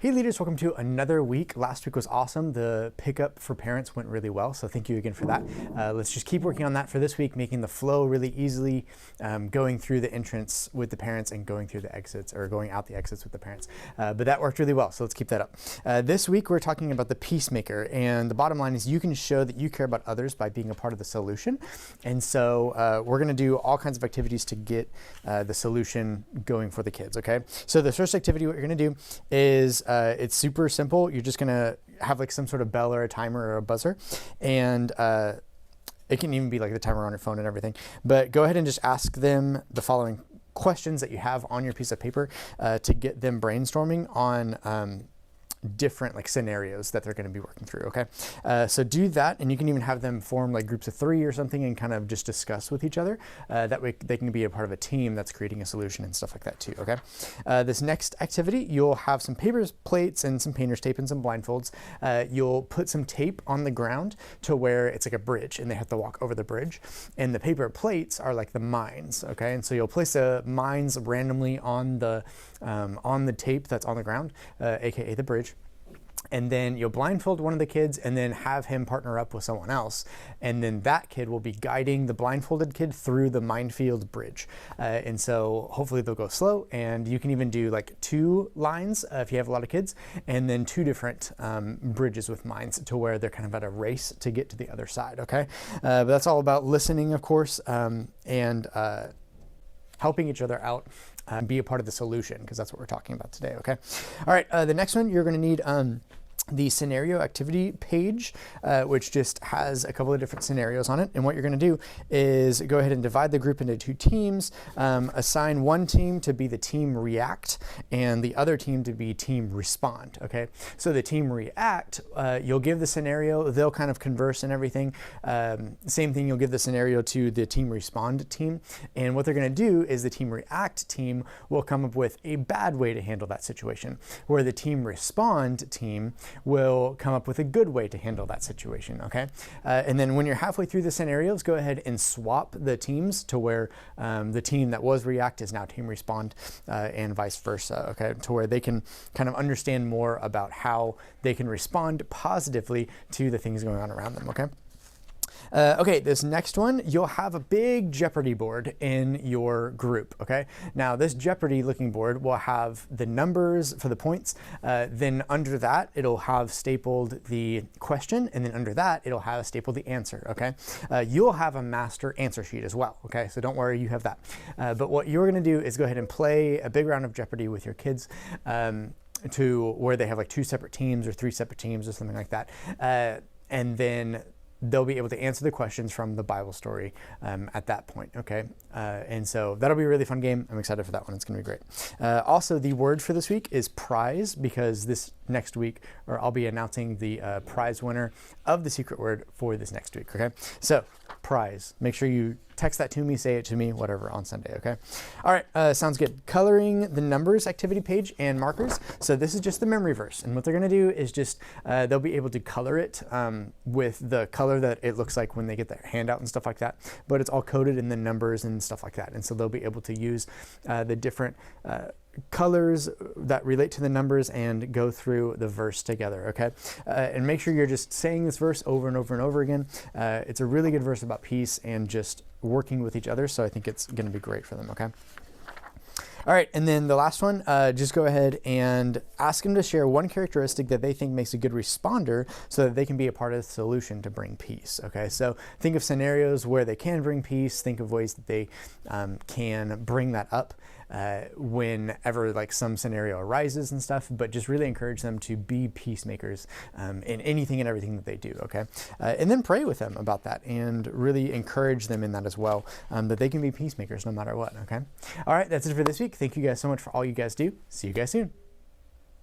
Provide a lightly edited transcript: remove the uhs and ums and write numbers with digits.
Hey leaders, welcome to another week. Last week was awesome. The pickup for parents went really well, so thank you again for that. Let's just keep working on that for this week, making the flow really easily, going through the entrance with the parents and going through the exits, or going out the exits with the parents. But that worked really well, so let's keep that up. This week we're talking about the peacemaker, and the bottom line is you can show that you care about others by being a part of the solution. And so we're gonna do all kinds of activities to get the solution going for the kids, okay? So the first activity, what you're gonna do is it's super simple. You're just gonna have like some sort of bell or a timer or a buzzer, and it can even be like the timer on your phone and everything. But go ahead and just ask them the following questions that you have on your piece of paper to get them brainstorming on different like scenarios that they're going to be working through. Okay, so do that, and you can even have them form like groups of 3 or something and kind of just discuss with each other. That way they can be a part of a team that's creating a solution and stuff like that too. Okay, this next activity, you'll have some paper plates and some painter's tape and some blindfolds. You'll put some tape on the ground to where it's like a bridge and they have to walk over the bridge, and the paper plates are like the mines. Okay, and so you'll place the mines randomly on the tape that's on the ground, aka the bridge. And then you'll blindfold one of the kids and then have him partner up with someone else. And then that kid will be guiding the blindfolded kid through the minefield bridge. And so hopefully they'll go slow, and you can even do like 2 lines if you have a lot of kids, and then 2 different bridges with mines to where they're kind of at a race to get to the other side, okay? But that's all about listening, of course, and helping each other out. Be a part of the solution, because that's what we're talking about today, okay? All right, the next one, you're gonna need the scenario activity page, which just has a couple of different scenarios on it. And what you're gonna do is go ahead and divide the group into 2 teams, assign one team to be the team react and the other team to be team respond, okay? So the team react, you'll give the scenario, they'll kind of converse and everything. Same thing, you'll give the scenario to the team respond team. And what they're gonna do is the team react team will come up with a bad way to handle that situation, where the team respond team will come up with a good way to handle that situation, okay? And then when you're halfway through the scenarios, go ahead and swap the teams to where the team that was react is now team respond, and vice versa, okay? To where they can kind of understand more about how they can respond positively to the things going on around them, okay? Okay, this next one, you'll have a big Jeopardy board in your group, okay? Now, this Jeopardy looking board will have the numbers for the points. Then under that, it'll have stapled the question, and then under that, it'll have stapled the answer, okay? You'll have a master answer sheet as well, okay? So don't worry, you have that. But what you're gonna do is go ahead and play a big round of Jeopardy with your kids, to where they have like 2 separate teams or 3 separate teams or something like that. And then they'll be able to answer the questions from the Bible story at that point, okay? And so that'll be a really fun game. I'm excited for that one. It's gonna be great. Also, the word for this week is prize, because this next week, or I'll be announcing the prize winner of the secret word for this next week, okay? So, prize. Make sure you text that to me, say it to me, whatever, on Sunday, okay? All right, sounds good. Coloring the numbers activity page and markers. So this is just the memory verse. And what they're gonna do is just, they'll be able to color it with the color that it looks like when they get their handout and stuff like that. But it's all coded in the numbers and stuff like that. And so they'll be able to use the different colors that relate to the numbers and go through the verse together, okay? And make sure you're just saying this verse over and over and over again. It's a really good verse about peace and just working with each other, so I think it's gonna be great for them, okay? All right, and then the last one, just go ahead and ask them to share one characteristic that they think makes a good responder so that they can be a part of the solution to bring peace, okay? So think of scenarios where they can bring peace, think of ways that they can bring that up whenever like some scenario arises and stuff, but just really encourage them to be peacemakers in anything and everything that they do, okay? And then pray with them about that and really encourage them in that as well, that they can be peacemakers no matter what, okay? All right, that's it for this week. Thank you guys so much for all you guys do. See you guys soon.